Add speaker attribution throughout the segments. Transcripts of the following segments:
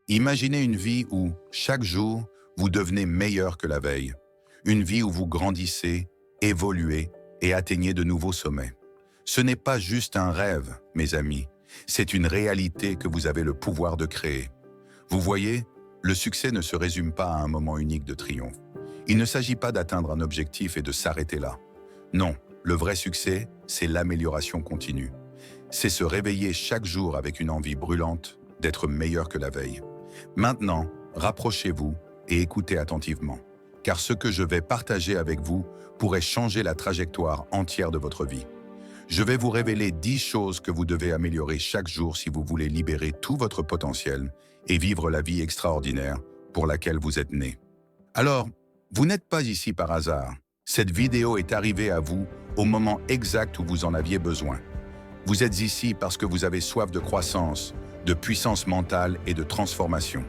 Speaker 1: Imaginez une vie où, chaque jour, vous devenez meilleur que la veille. Une vie où vous grandissez, évoluez et atteignez de nouveaux sommets. Ce n'est pas juste un rêve, mes amis. C'est une réalité que vous avez le pouvoir de créer. Vous voyez, le succès ne se résume pas à un moment unique de triomphe. Il ne s'agit pas d'atteindre un objectif et de s'arrêter là. Non, le vrai succès, c'est l'amélioration continue. C'est se réveiller chaque jour avec une envie brûlante d'être meilleur que la veille. Maintenant, rapprochez-vous et écoutez attentivement, car ce que je vais partager avec vous pourrait changer la trajectoire entière de votre vie. Je vais vous révéler 10 choses que vous devez améliorer chaque jour si vous voulez libérer tout votre potentiel et vivre la vie extraordinaire pour laquelle vous êtes né. Alors, vous n'êtes pas ici par hasard. Cette vidéo est arrivée à vous au moment exact où vous en aviez besoin. Vous êtes ici parce que vous avez soif de croissance, de puissance mentale et de transformation.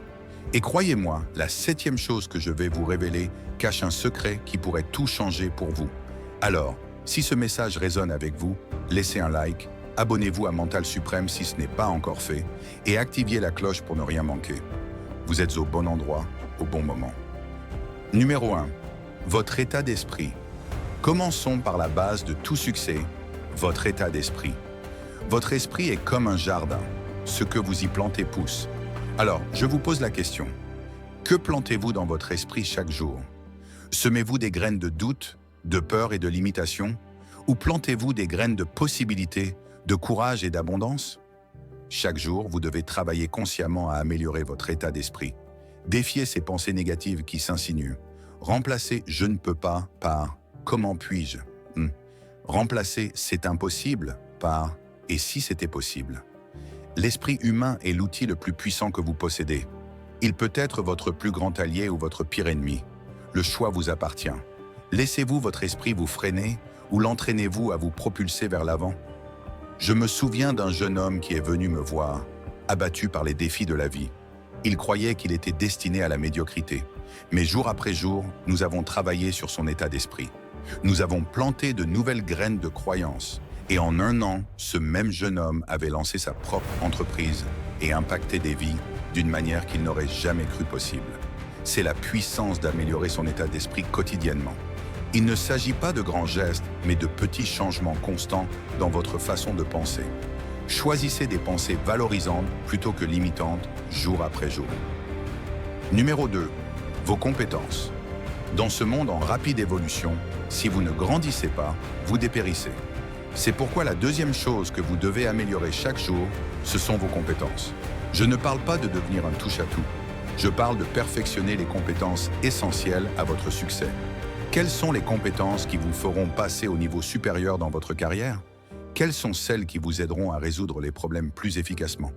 Speaker 1: Et croyez-moi, la 7e chose que je vais vous révéler cache un secret qui pourrait tout changer pour vous. Alors, si ce message résonne avec vous, laissez un like, abonnez-vous à Mental Suprême si ce n'est pas encore fait, et activez la cloche pour ne rien manquer. Vous êtes au bon endroit, au bon moment. Numéro 1. Votre état d'esprit. Commençons par la base de tout succès, votre état d'esprit. Votre esprit est comme un jardin. Ce que vous y plantez pousse. Alors, je vous pose la question. Que plantez-vous dans votre esprit chaque jour? Semez-vous des graines de doute, de peur et de limitation? Ou plantez-vous des graines de possibilités, de courage et d'abondance? Chaque jour, vous devez travailler consciemment à améliorer votre état d'esprit. Défiez ces pensées négatives qui s'insinuent. Remplacez « je ne peux pas » par « comment puis-je » Remplacez « c'est impossible » par « et si c'était possible » L'esprit humain est l'outil le plus puissant que vous possédez. Il peut être votre plus grand allié ou votre pire ennemi. Le choix vous appartient. Laissez-vous votre esprit vous freiner ou l'entraînez-vous à vous propulser vers l'avant? Je me souviens d'un jeune homme qui est venu me voir, abattu par les défis de la vie. Il croyait qu'il était destiné à la médiocrité. Mais jour après jour, nous avons travaillé sur son état d'esprit. Nous avons planté de nouvelles graines de croyances. Et en un an, ce même jeune homme avait lancé sa propre entreprise et impacté des vies d'une manière qu'il n'aurait jamais cru possible. C'est la puissance d'améliorer son état d'esprit quotidiennement. Il ne s'agit pas de grands gestes, mais de petits changements constants dans votre façon de penser. Choisissez des pensées valorisantes plutôt que limitantes, jour après jour. Numéro 2. Vos compétences. Dans ce monde en rapide évolution, si vous ne grandissez pas, vous dépérissez. C'est pourquoi la 2e chose que vous devez améliorer chaque jour, ce sont vos compétences. Je ne parle pas de devenir un touche-à-tout. Je parle de perfectionner les compétences essentielles à votre succès. Quelles sont les compétences qui vous feront passer au niveau supérieur dans votre carrière? Quelles sont celles qui vous aideront à résoudre les problèmes plus efficacement?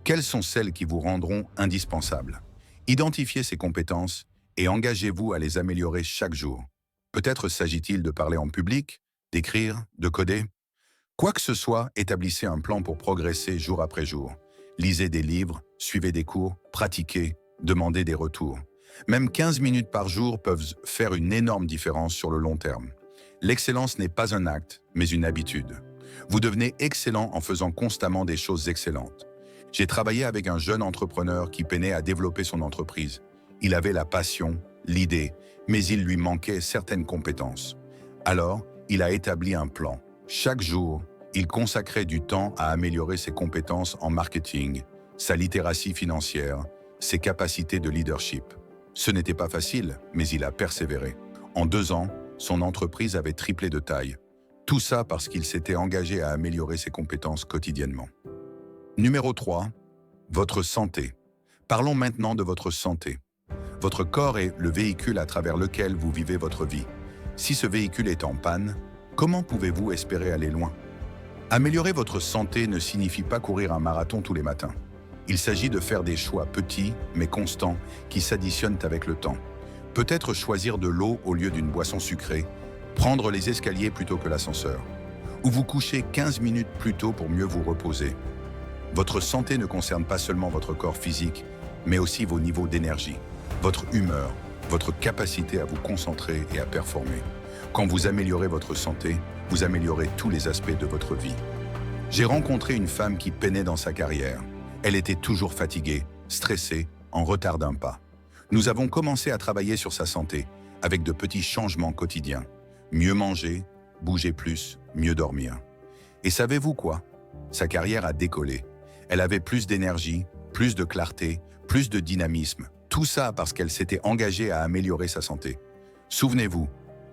Speaker 1: Quelles sont celles qui vous rendront indispensables? Identifiez ces compétences et engagez-vous à les améliorer chaque jour. Peut-être s'agit-il de parler en public, d'écrire, de coder. Quoi que ce soit, établissez un plan pour progresser jour après jour. Lisez des livres, suivez des cours, pratiquez, demandez des retours. Même 15 minutes par jour peuvent faire une énorme différence sur le long terme. L'excellence n'est pas un acte, mais une habitude. Vous devenez excellent en faisant constamment des choses excellentes. J'ai travaillé avec un jeune entrepreneur qui peinait à développer son entreprise. Il avait la passion, l'idée, mais il lui manquait certaines compétences. Alors, il a établi un plan. Chaque jour, il consacrait du temps à améliorer ses compétences en marketing, sa littératie financière, ses capacités de leadership. Ce n'était pas facile, mais il a persévéré. En 2 ans, son entreprise avait triplé de taille. Tout ça parce qu'il s'était engagé à améliorer ses compétences quotidiennement. Numéro 3. Votre santé. Parlons maintenant de votre santé. Votre corps est le véhicule à travers lequel vous vivez votre vie. Si ce véhicule est en panne, comment pouvez-vous espérer aller loin? Améliorer votre santé ne signifie pas courir un marathon tous les matins. Il s'agit de faire des choix petits, mais constants, qui s'additionnent avec le temps. Peut-être choisir de l'eau au lieu d'une boisson sucrée, prendre les escaliers plutôt que l'ascenseur, ou vous coucher 15 minutes plus tôt pour mieux vous reposer. Votre santé ne concerne pas seulement votre corps physique, mais aussi vos niveaux d'énergie, votre humeur, votre capacité à vous concentrer et à performer. Quand vous améliorez votre santé, vous améliorez tous les aspects de votre vie. J'ai rencontré une femme qui peinait dans sa carrière. Elle était toujours fatiguée, stressée, en retard d'un pas. Nous avons commencé à travailler sur sa santé, avec de petits changements quotidiens. Mieux manger, bouger plus, mieux dormir. Et savez-vous quoi? Sa carrière a décollé. Elle avait plus d'énergie, plus de clarté, plus de dynamisme. Tout ça parce qu'elle s'était engagée à améliorer sa santé. Souvenez-vous,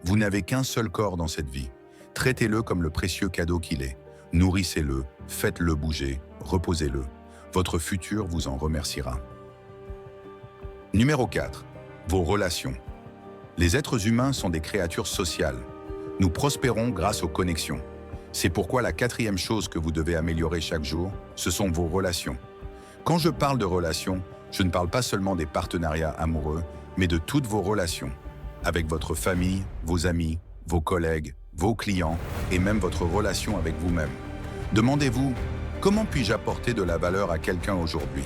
Speaker 1: vous n'avez qu'un seul corps dans cette vie. Traitez-le comme le précieux cadeau qu'il est. Nourrissez-le, faites-le bouger, reposez-le. Votre futur vous en remerciera. Numéro 4. Vos relations. Les êtres humains sont des créatures sociales. Nous prospérons grâce aux connexions. C'est pourquoi la 4e chose que vous devez améliorer chaque jour, ce sont vos relations. Quand je parle de relations, je ne parle pas seulement des partenariats amoureux, mais de toutes vos relations. Avec votre famille, vos amis, vos collègues, vos clients et même votre relation avec vous-même. Demandez-vous, comment puis-je apporter de la valeur à quelqu'un aujourd'hui?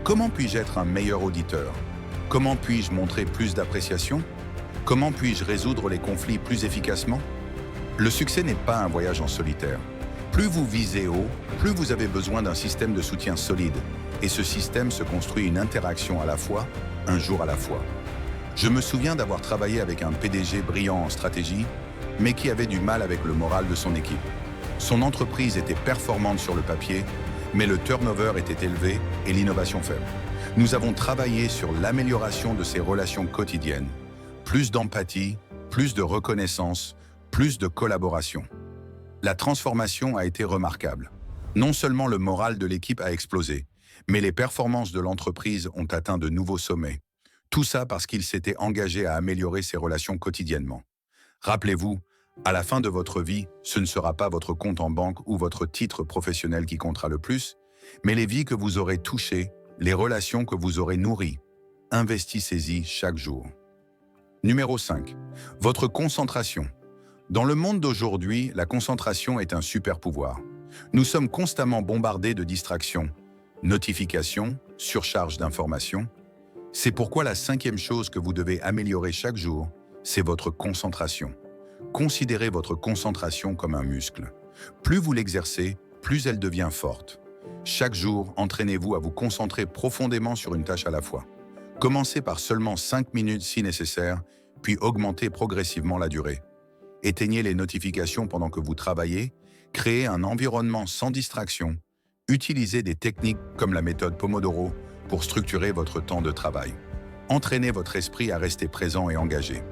Speaker 1: Comment puis-je être un meilleur auditeur? Comment puis-je montrer plus d'appréciation? Comment puis-je résoudre les conflits plus efficacement? Le succès n'est pas un voyage en solitaire. Plus vous visez haut, plus vous avez besoin d'un système de soutien solide. Et ce système se construit une interaction à la fois, un jour à la fois. Je me souviens d'avoir travaillé avec un PDG brillant en stratégie, mais qui avait du mal avec le moral de son équipe. Son entreprise était performante sur le papier, mais le turnover était élevé et l'innovation faible. Nous avons travaillé sur l'amélioration de ses relations quotidiennes. Plus d'empathie, plus de reconnaissance, plus de collaboration. La transformation a été remarquable. Non seulement le moral de l'équipe a explosé, mais les performances de l'entreprise ont atteint de nouveaux sommets. Tout ça parce qu'il s'était engagé à améliorer ses relations quotidiennement. Rappelez-vous, à la fin de votre vie, ce ne sera pas votre compte en banque ou votre titre professionnel qui comptera le plus, mais les vies que vous aurez touchées, les relations que vous aurez nourries. Investissez-y chaque jour. Numéro 5. Votre concentration. Dans le monde d'aujourd'hui, la concentration est un super pouvoir. Nous sommes constamment bombardés de distractions, notifications, surcharge d'informations. C'est pourquoi la 5e chose que vous devez améliorer chaque jour, c'est votre concentration. Considérez votre concentration comme un muscle. Plus vous l'exercez, plus elle devient forte. Chaque jour, entraînez-vous à vous concentrer profondément sur une tâche à la fois. Commencez par seulement 5 minutes si nécessaire, puis augmentez progressivement la durée. Éteignez les notifications pendant que vous travaillez, créez un environnement sans distraction, utilisez des techniques comme la méthode Pomodoro pour structurer votre temps de travail. Entraînez votre esprit à rester présent et engagé.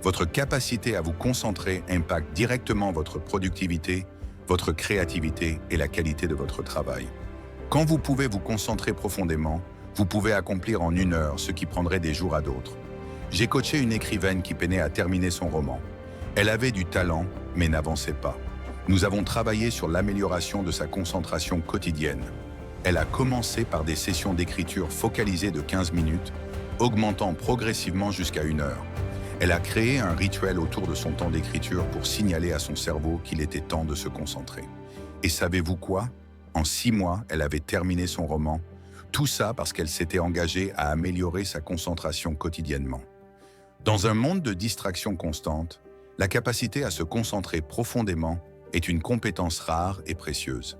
Speaker 1: Votre capacité à vous concentrer impacte directement votre productivité, votre créativité et la qualité de votre travail. Quand vous pouvez vous concentrer profondément, vous pouvez accomplir en 1 heure ce qui prendrait des jours à d'autres. J'ai coaché une écrivaine qui peinait à terminer son roman. Elle avait du talent, mais n'avançait pas. Nous avons travaillé sur l'amélioration de sa concentration quotidienne. Elle a commencé par des sessions d'écriture focalisées de 15 minutes, augmentant progressivement jusqu'à 1 heure. Elle a créé un rituel autour de son temps d'écriture pour signaler à son cerveau qu'il était temps de se concentrer. Et savez-vous quoi? En 6 mois, elle avait terminé son roman. Tout ça parce qu'elle s'était engagée à améliorer sa concentration quotidiennement. Dans un monde de distractions constantes, la capacité à se concentrer profondément est une compétence rare et précieuse.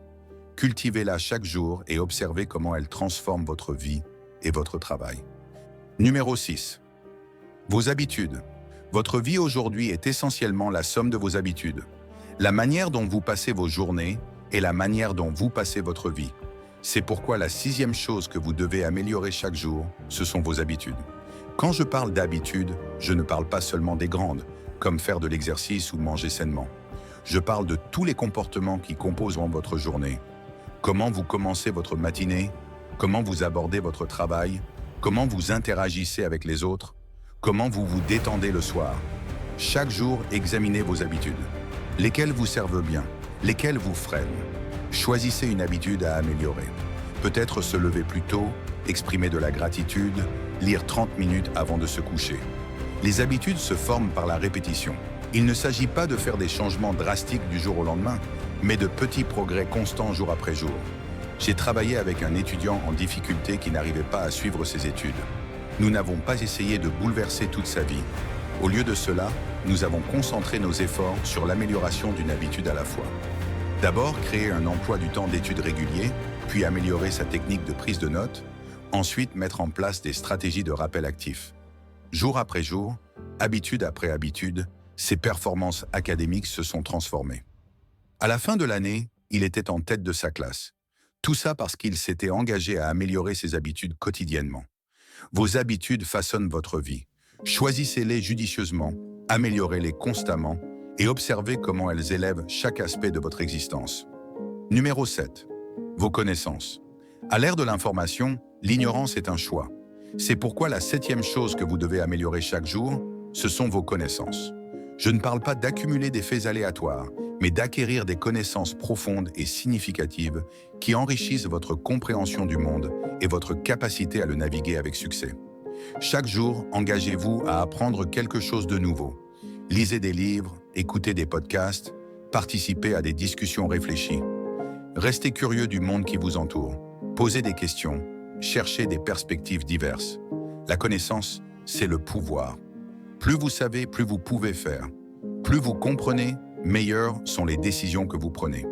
Speaker 1: Cultivez-la chaque jour et observez comment elle transforme votre vie et votre travail. Numéro 6. Vos habitudes. Votre vie aujourd'hui est essentiellement la somme de vos habitudes. La manière dont vous passez vos journées est la manière dont vous passez votre vie. C'est pourquoi la 6e chose que vous devez améliorer chaque jour, ce sont vos habitudes. Quand je parle d'habitudes, je ne parle pas seulement des grandes, comme faire de l'exercice ou manger sainement. Je parle de tous les comportements qui composeront votre journée. Comment vous commencez votre matinée, comment vous abordez votre travail, comment vous interagissez avec les autres, comment vous vous détendez le soir. Chaque jour, examinez vos habitudes. Lesquelles vous servent bien, lesquelles vous freinent. Choisissez une habitude à améliorer. Peut-être se lever plus tôt, exprimer de la gratitude, lire 30 minutes avant de se coucher. Les habitudes se forment par la répétition. Il ne s'agit pas de faire des changements drastiques du jour au lendemain, mais de petits progrès constants jour après jour. J'ai travaillé avec un étudiant en difficulté qui n'arrivait pas à suivre ses études. Nous n'avons pas essayé de bouleverser toute sa vie. Au lieu de cela, nous avons concentré nos efforts sur l'amélioration d'une habitude à la fois. D'abord, créer un emploi du temps d'études régulier, puis améliorer sa technique de prise de notes. Ensuite, mettre en place des stratégies de rappel actif. Jour après jour, habitude après habitude, ses performances académiques se sont transformées. À la fin de l'année, il était en tête de sa classe. Tout ça parce qu'il s'était engagé à améliorer ses habitudes quotidiennement. Vos habitudes façonnent votre vie. Choisissez-les judicieusement, améliorez-les constamment et observez comment elles élèvent chaque aspect de votre existence. Numéro 7. Vos connaissances. À l'ère de l'information, l'ignorance est un choix. C'est pourquoi la 7e chose que vous devez améliorer chaque jour, ce sont vos connaissances. Je ne parle pas d'accumuler des faits aléatoires, mais d'acquérir des connaissances profondes et significatives qui enrichissent votre compréhension du monde et votre capacité à le naviguer avec succès. Chaque jour, engagez-vous à apprendre quelque chose de nouveau. Lisez des livres, écoutez des podcasts, participez à des discussions réfléchies. Restez curieux du monde qui vous entoure. Posez des questions, cherchez des perspectives diverses. La connaissance, c'est le pouvoir. Plus vous savez, plus vous pouvez faire. Plus vous comprenez, meilleures sont les décisions que vous prenez.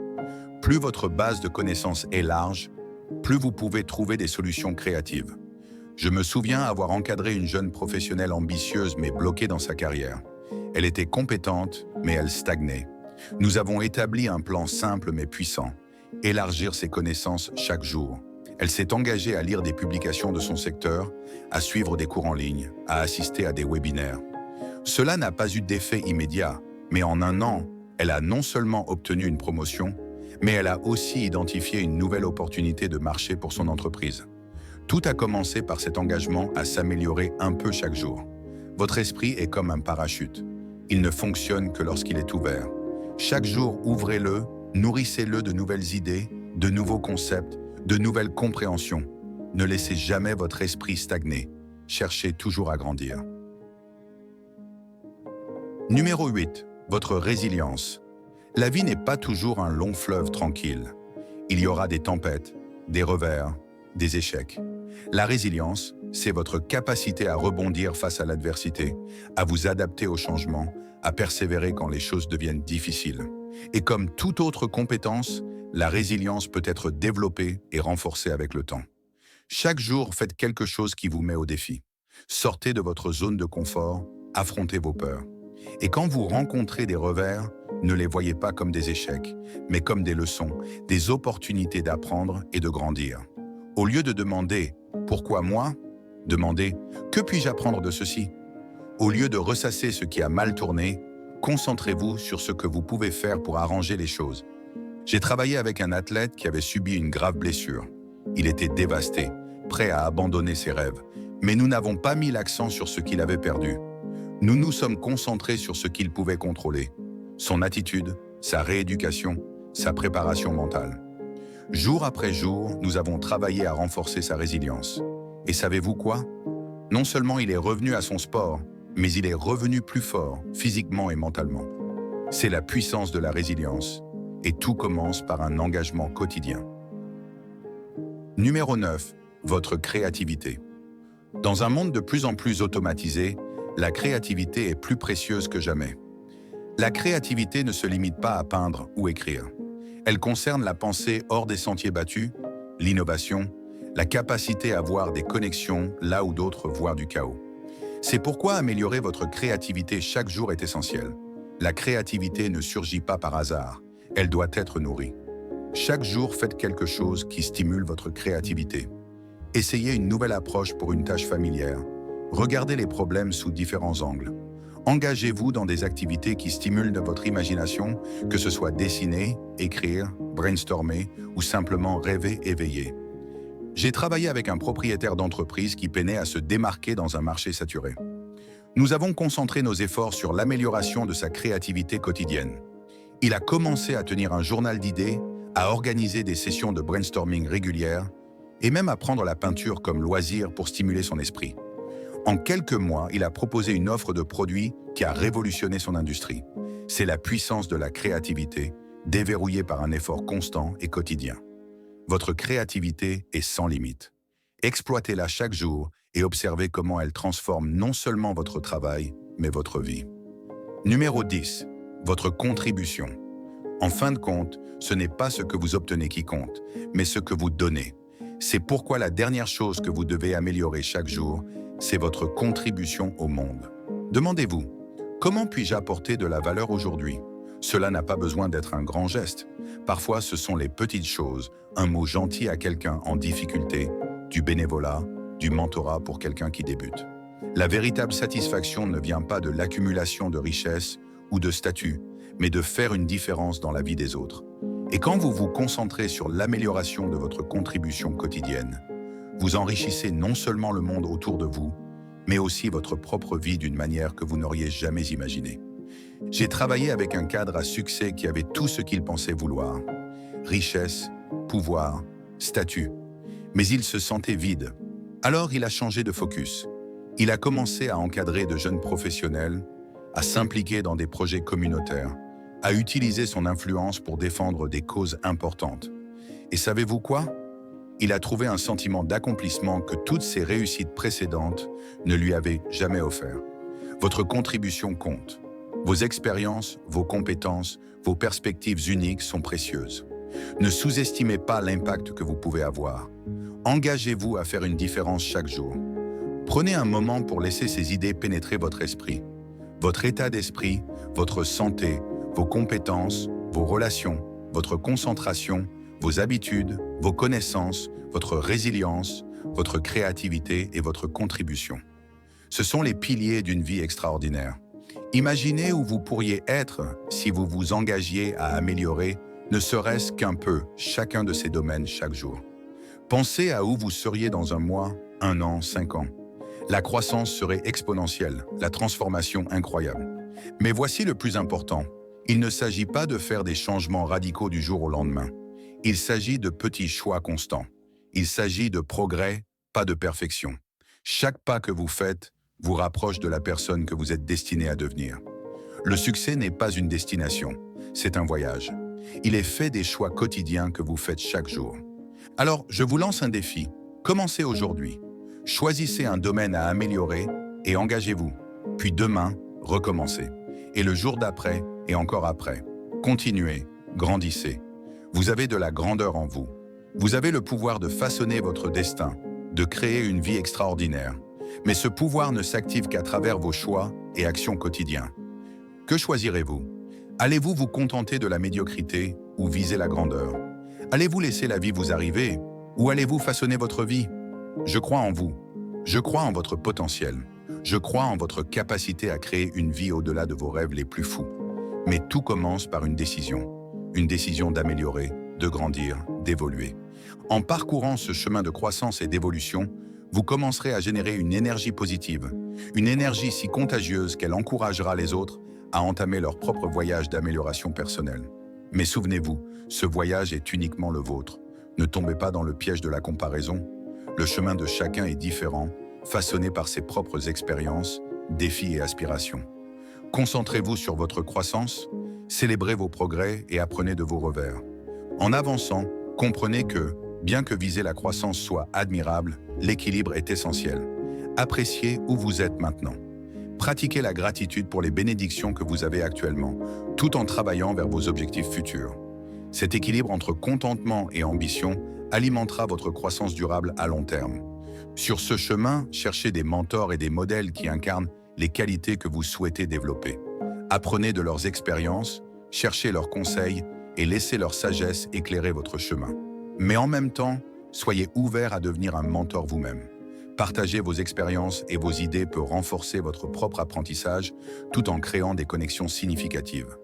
Speaker 1: Plus votre base de connaissances est large, plus vous pouvez trouver des solutions créatives. Je me souviens avoir encadré une jeune professionnelle ambitieuse mais bloquée dans sa carrière. Elle était compétente, mais elle stagnait. Nous avons établi un plan simple mais puissant. Élargir ses connaissances chaque jour. Elle s'est engagée à lire des publications de son secteur, à suivre des cours en ligne, à assister à des webinaires. Cela n'a pas eu d'effet immédiat, mais en un an, elle a non seulement obtenu une promotion, mais elle a aussi identifié une nouvelle opportunité de marché pour son entreprise. Tout a commencé par cet engagement à s'améliorer un peu chaque jour. Votre esprit est comme un parachute. Il ne fonctionne que lorsqu'il est ouvert. Chaque jour, ouvrez-le, nourrissez-le de nouvelles idées, de nouveaux concepts, de nouvelles compréhensions. Ne laissez jamais votre esprit stagner. Cherchez toujours à grandir. Numéro 8. Votre résilience. La vie n'est pas toujours un long fleuve tranquille. Il y aura des tempêtes, des revers, des échecs. La résilience, c'est votre capacité à rebondir face à l'adversité, à vous adapter au changement, à persévérer quand les choses deviennent difficiles. Et comme toute autre compétence, la résilience peut être développée et renforcée avec le temps. Chaque jour, faites quelque chose qui vous met au défi. Sortez de votre zone de confort, affrontez vos peurs. Et quand vous rencontrez des revers, ne les voyez pas comme des échecs, mais comme des leçons, des opportunités d'apprendre et de grandir. Au lieu de demander « Pourquoi moi ?», demandez « Que puis-je apprendre de ceci ?» Au lieu de ressasser ce qui a mal tourné, concentrez-vous sur ce que vous pouvez faire pour arranger les choses. J'ai travaillé avec un athlète qui avait subi une grave blessure. Il était dévasté, prêt à abandonner ses rêves. Mais nous n'avons pas mis l'accent sur ce qu'il avait perdu. Nous nous sommes concentrés sur ce qu'il pouvait contrôler. Son attitude, sa rééducation, sa préparation mentale. Jour après jour, nous avons travaillé à renforcer sa résilience. Et savez-vous quoi? Non seulement il est revenu à son sport, mais il est revenu plus fort, physiquement et mentalement. C'est la puissance de la résilience. Et tout commence par un engagement quotidien. Numéro 9. Votre créativité. Dans un monde de plus en plus automatisé, la créativité est plus précieuse que jamais. La créativité ne se limite pas à peindre ou écrire. Elle concerne la pensée hors des sentiers battus, l'innovation, la capacité à voir des connexions là où d'autres voient du chaos. C'est pourquoi améliorer votre créativité chaque jour est essentiel. La créativité ne surgit pas par hasard, elle doit être nourrie. Chaque jour, faites quelque chose qui stimule votre créativité. Essayez une nouvelle approche pour une tâche familière. Regardez les problèmes sous différents angles. Engagez-vous dans des activités qui stimulent votre imagination, que ce soit dessiner, écrire, brainstormer ou simplement rêver éveillé. J'ai travaillé avec un propriétaire d'entreprise qui peinait à se démarquer dans un marché saturé. Nous avons concentré nos efforts sur l'amélioration de sa créativité quotidienne. Il a commencé à tenir un journal d'idées, à organiser des sessions de brainstorming régulières et même à prendre la peinture comme loisir pour stimuler son esprit. En quelques mois, il a proposé une offre de produits qui a révolutionné son industrie. C'est la puissance de la créativité, déverrouillée par un effort constant et quotidien. Votre créativité est sans limite. Exploitez-la chaque jour et observez comment elle transforme non seulement votre travail, mais votre vie. Numéro 10. Votre contribution. En fin de compte, ce n'est pas ce que vous obtenez qui compte, mais ce que vous donnez. C'est pourquoi la dernière chose que vous devez améliorer chaque jour, c'est votre contribution au monde. Demandez-vous, comment puis-je apporter de la valeur aujourd'hui? Cela n'a pas besoin d'être un grand geste. Parfois, ce sont les petites choses, un mot gentil à quelqu'un en difficulté, du bénévolat, du mentorat pour quelqu'un qui débute. La véritable satisfaction ne vient pas de l'accumulation de richesses ou de statuts, mais de faire une différence dans la vie des autres. Et quand vous vous concentrez sur l'amélioration de votre contribution quotidienne, vous enrichissez non seulement le monde autour de vous, mais aussi votre propre vie d'une manière que vous n'auriez jamais imaginée. J'ai travaillé avec un cadre à succès qui avait tout ce qu'il pensait vouloir. Richesse, pouvoir, statut. Mais il se sentait vide. Alors il a changé de focus. Il a commencé à encadrer de jeunes professionnels, à s'impliquer dans des projets communautaires, à utiliser son influence pour défendre des causes importantes. Et savez-vous quoi? Il a trouvé un sentiment d'accomplissement que toutes ses réussites précédentes ne lui avaient jamais offert. Votre contribution compte. Vos expériences, vos compétences, vos perspectives uniques sont précieuses. Ne sous-estimez pas l'impact que vous pouvez avoir. Engagez-vous à faire une différence chaque jour. Prenez un moment pour laisser ces idées pénétrer votre esprit. Votre état d'esprit, votre santé, vos compétences, vos relations, votre concentration, vos habitudes, vos connaissances, votre résilience, votre créativité et votre contribution. Ce sont les piliers d'une vie extraordinaire. Imaginez où vous pourriez être si vous vous engagiez à améliorer, ne serait-ce qu'un peu, chacun de ces domaines chaque jour. Pensez à où vous seriez dans un mois, 1 an, 5 ans. La croissance serait exponentielle, la transformation incroyable. Mais voici le plus important. Il ne s'agit pas de faire des changements radicaux du jour au lendemain. Il s'agit de petits choix constants. Il s'agit de progrès, pas de perfection. Chaque pas que vous faites vous rapproche de la personne que vous êtes destiné à devenir. Le succès n'est pas une destination, c'est un voyage. Il est fait des choix quotidiens que vous faites chaque jour. Alors, je vous lance un défi. Commencez aujourd'hui. Choisissez un domaine à améliorer et engagez-vous. Puis demain, recommencez. Et le jour d'après et encore après. Continuez, grandissez. Vous avez de la grandeur en vous. Vous avez le pouvoir de façonner votre destin, de créer une vie extraordinaire. Mais ce pouvoir ne s'active qu'à travers vos choix et actions quotidiens. Que choisirez-vous? Allez-vous vous contenter de la médiocrité ou viser la grandeur? Allez-vous laisser la vie vous arriver ou allez-vous façonner votre vie? Je crois en vous. Je crois en votre potentiel. Je crois en votre capacité à créer une vie au-delà de vos rêves les plus fous. Mais tout commence par une décision d'améliorer, de grandir, d'évoluer. En parcourant ce chemin de croissance et d'évolution, vous commencerez à générer une énergie positive, une énergie si contagieuse qu'elle encouragera les autres à entamer leur propre voyage d'amélioration personnelle. Mais souvenez-vous, ce voyage est uniquement le vôtre. Ne tombez pas dans le piège de la comparaison. Le chemin de chacun est différent, façonné par ses propres expériences, défis et aspirations. Concentrez-vous sur votre croissance, célébrez vos progrès et apprenez de vos revers. En avançant, comprenez que, bien que viser la croissance soit admirable, l'équilibre est essentiel. Appréciez où vous êtes maintenant. Pratiquez la gratitude pour les bénédictions que vous avez actuellement, tout en travaillant vers vos objectifs futurs. Cet équilibre entre contentement et ambition alimentera votre croissance durable à long terme. Sur ce chemin, cherchez des mentors et des modèles qui incarnent les qualités que vous souhaitez développer. Apprenez de leurs expériences, cherchez leurs conseils et laissez leur sagesse éclairer votre chemin. Mais en même temps, soyez ouvert à devenir un mentor vous-même. Partager vos expériences et vos idées peut renforcer votre propre apprentissage tout en créant des connexions significatives.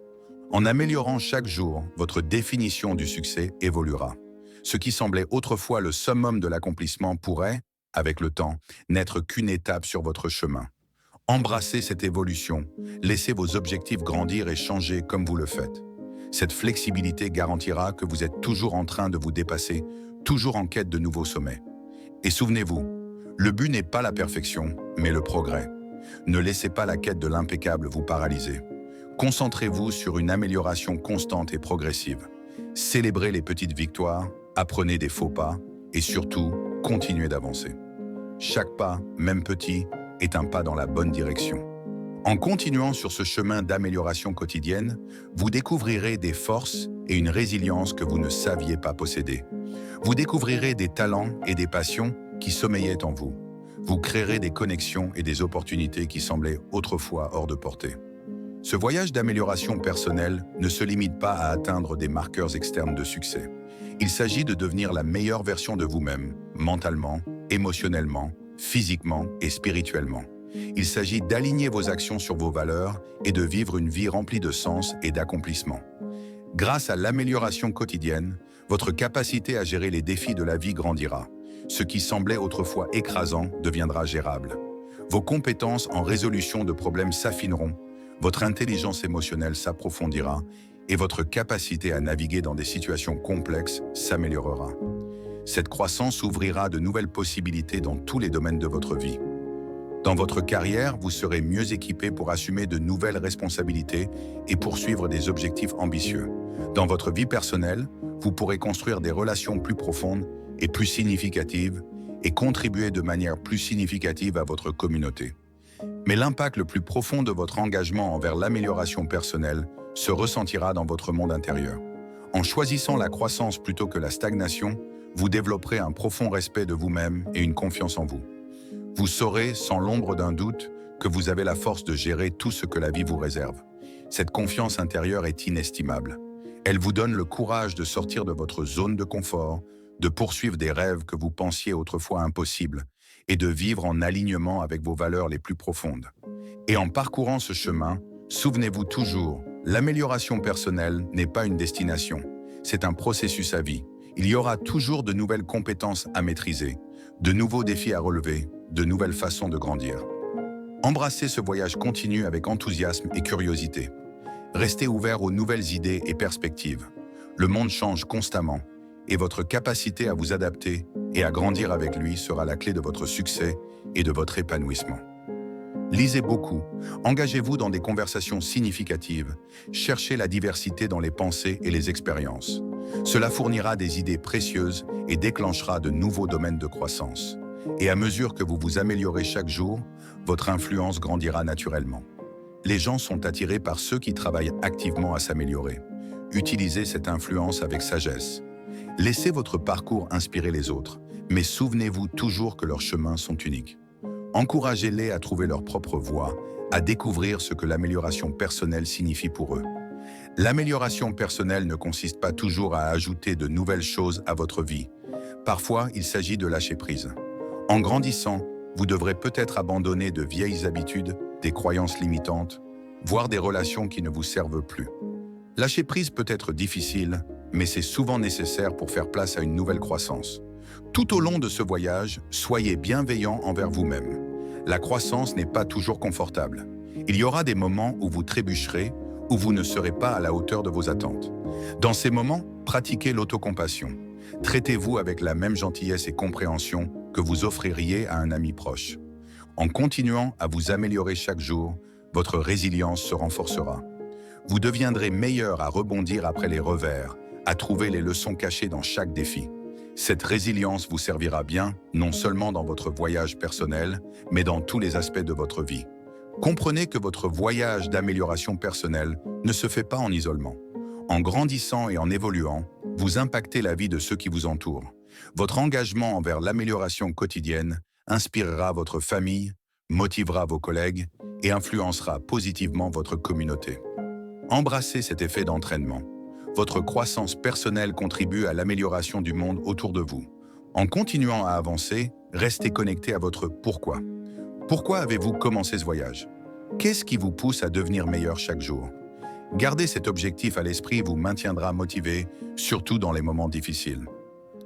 Speaker 1: En améliorant chaque jour, votre définition du succès évoluera. Ce qui semblait autrefois le summum de l'accomplissement pourrait, avec le temps, n'être qu'une étape sur votre chemin. Embrassez cette évolution, laissez vos objectifs grandir et changer comme vous le faites. Cette flexibilité garantira que vous êtes toujours en train de vous dépasser, toujours en quête de nouveaux sommets. Et souvenez-vous, le but n'est pas la perfection, mais le progrès. Ne laissez pas la quête de l'impeccable vous paralyser. Concentrez-vous sur une amélioration constante et progressive. Célébrez les petites victoires, apprenez des faux pas et surtout, continuez d'avancer. Chaque pas, même petit, est un pas dans la bonne direction. En continuant sur ce chemin d'amélioration quotidienne, vous découvrirez des forces et une résilience que vous ne saviez pas posséder. Vous découvrirez des talents et des passions qui sommeillaient en vous. Vous créerez des connexions et des opportunités qui semblaient autrefois hors de portée. Ce voyage d'amélioration personnelle ne se limite pas à atteindre des marqueurs externes de succès. Il s'agit de devenir la meilleure version de vous-même, mentalement, émotionnellement, physiquement et spirituellement. Il s'agit d'aligner vos actions sur vos valeurs et de vivre une vie remplie de sens et d'accomplissement. Grâce à l'amélioration quotidienne, votre capacité à gérer les défis de la vie grandira. Ce qui semblait autrefois écrasant deviendra gérable. Vos compétences en résolution de problèmes s'affineront, votre intelligence émotionnelle s'approfondira et votre capacité à naviguer dans des situations complexes s'améliorera. Cette croissance ouvrira de nouvelles possibilités dans tous les domaines de votre vie. Dans votre carrière, vous serez mieux équipé pour assumer de nouvelles responsabilités et poursuivre des objectifs ambitieux. Dans votre vie personnelle, vous pourrez construire des relations plus profondes et plus significatives et contribuer de manière plus significative à votre communauté. Mais l'impact le plus profond de votre engagement envers l'amélioration personnelle se ressentira dans votre monde intérieur. En choisissant la croissance plutôt que la stagnation, vous développerez un profond respect de vous-même et une confiance en vous. Vous saurez, sans l'ombre d'un doute, que vous avez la force de gérer tout ce que la vie vous réserve. Cette confiance intérieure est inestimable. Elle vous donne le courage de sortir de votre zone de confort, de poursuivre des rêves que vous pensiez autrefois impossibles et de vivre en alignement avec vos valeurs les plus profondes. Et en parcourant ce chemin, souvenez-vous toujours, l'amélioration personnelle n'est pas une destination, c'est un processus à vie. Il y aura toujours de nouvelles compétences à maîtriser, de nouveaux défis à relever, de nouvelles façons de grandir. Embrassez ce voyage continu avec enthousiasme et curiosité. Restez ouvert aux nouvelles idées et perspectives. Le monde change constamment et votre capacité à vous adapter et à grandir avec lui sera la clé de votre succès et de votre épanouissement. Lisez beaucoup, engagez-vous dans des conversations significatives, cherchez la diversité dans les pensées et les expériences. Cela fournira des idées précieuses et déclenchera de nouveaux domaines de croissance. Et à mesure que vous vous améliorez chaque jour, votre influence grandira naturellement. Les gens sont attirés par ceux qui travaillent activement à s'améliorer. Utilisez cette influence avec sagesse. Laissez votre parcours inspirer les autres, mais souvenez-vous toujours que leurs chemins sont uniques. Encouragez-les à trouver leur propre voie, à découvrir ce que l'amélioration personnelle signifie pour eux. L'amélioration personnelle ne consiste pas toujours à ajouter de nouvelles choses à votre vie. Parfois, il s'agit de lâcher prise. En grandissant, vous devrez peut-être abandonner de vieilles habitudes, des croyances limitantes, voire des relations qui ne vous servent plus. Lâcher prise peut être difficile, mais c'est souvent nécessaire pour faire place à une nouvelle croissance. Tout au long de ce voyage, soyez bienveillant envers vous-même. La croissance n'est pas toujours confortable. Il y aura des moments où vous trébucherez, où vous ne serez pas à la hauteur de vos attentes. Dans ces moments, pratiquez l'autocompassion. Traitez-vous avec la même gentillesse et compréhension que vous offririez à un ami proche. En continuant à vous améliorer chaque jour, votre résilience se renforcera. Vous deviendrez meilleur à rebondir après les revers, à trouver les leçons cachées dans chaque défi. Cette résilience vous servira bien, non seulement dans votre voyage personnel, mais dans tous les aspects de votre vie. Comprenez que votre voyage d'amélioration personnelle ne se fait pas en isolement. En grandissant et en évoluant, vous impactez la vie de ceux qui vous entourent. Votre engagement envers l'amélioration quotidienne inspirera votre famille, motivera vos collègues et influencera positivement votre communauté. Embrassez cet effet d'entraînement. Votre croissance personnelle contribue à l'amélioration du monde autour de vous. En continuant à avancer, restez connecté à votre pourquoi. Pourquoi avez-vous commencé ce voyage? Qu'est-ce qui vous pousse à devenir meilleur chaque jour? Garder cet objectif à l'esprit vous maintiendra motivé, surtout dans les moments difficiles.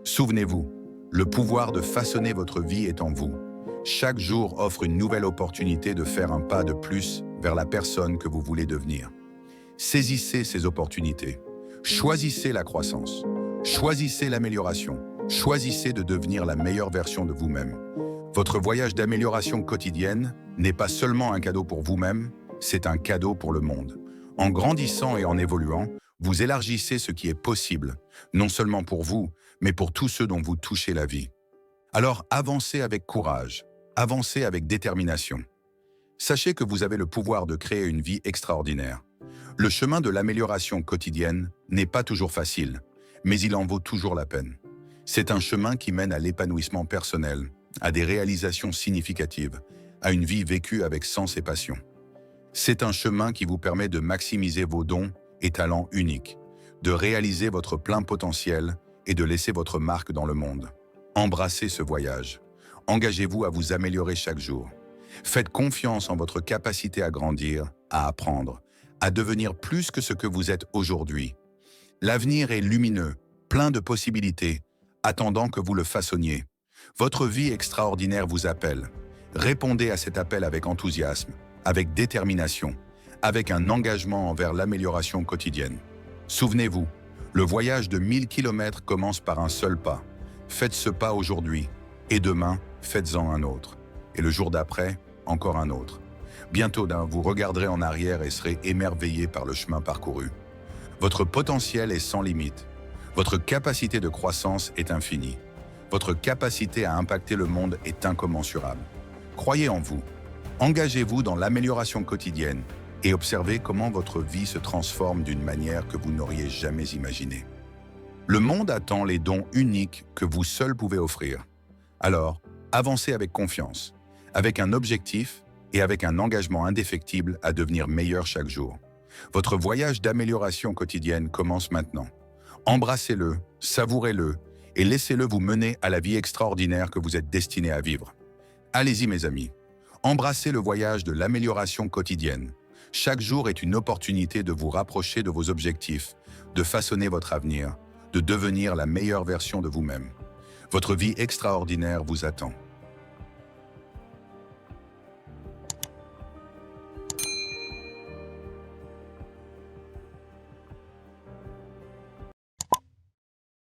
Speaker 1: Souvenez-vous, le pouvoir de façonner votre vie est en vous. Chaque jour offre une nouvelle opportunité de faire un pas de plus vers la personne que vous voulez devenir. Saisissez ces opportunités. Choisissez la croissance. Choisissez l'amélioration. Choisissez de devenir la meilleure version de vous-même. Votre voyage d'amélioration quotidienne n'est pas seulement un cadeau pour vous-même, c'est un cadeau pour le monde. En grandissant et en évoluant, vous élargissez ce qui est possible, non seulement pour vous, mais pour tous ceux dont vous touchez la vie. Alors avancez avec courage, avancez avec détermination. Sachez que vous avez le pouvoir de créer une vie extraordinaire. Le chemin de l'amélioration quotidienne n'est pas toujours facile, mais il en vaut toujours la peine. C'est un chemin qui mène à l'épanouissement personnel, à des réalisations significatives, à une vie vécue avec sens et passion. C'est un chemin qui vous permet de maximiser vos dons et talents uniques, de réaliser votre plein potentiel et de laisser votre marque dans le monde. Embrassez ce voyage. Engagez-vous à vous améliorer chaque jour. Faites confiance en votre capacité à grandir, à apprendre, à devenir plus que ce que vous êtes aujourd'hui. L'avenir est lumineux, plein de possibilités, attendant que vous le façonniez. Votre vie extraordinaire vous appelle. Répondez à cet appel avec enthousiasme, avec détermination, avec un engagement envers l'amélioration quotidienne. Souvenez-vous, le voyage de 1000 km commence par un seul pas. Faites ce pas aujourd'hui, et demain, faites-en un autre. Et le jour d'après, encore un autre. Bientôt, vous regarderez en arrière et serez émerveillé par le chemin parcouru. Votre potentiel est sans limite. Votre capacité de croissance est infinie. Votre capacité à impacter le monde est incommensurable. Croyez en vous. Engagez-vous dans l'amélioration quotidienne et observez comment votre vie se transforme d'une manière que vous n'auriez jamais imaginée. Le monde attend les dons uniques que vous seul pouvez offrir. Alors, avancez avec confiance, avec un objectif et avec un engagement indéfectible à devenir meilleur chaque jour. Votre voyage d'amélioration quotidienne commence maintenant. Embrassez-le, savourez-le et laissez-le vous mener à la vie extraordinaire que vous êtes destiné à vivre. Allez-y mes amis, embrassez le voyage de l'amélioration quotidienne. Chaque jour est une opportunité de vous rapprocher de vos objectifs, de façonner votre avenir, de devenir la meilleure version de vous-même. Votre vie extraordinaire vous attend.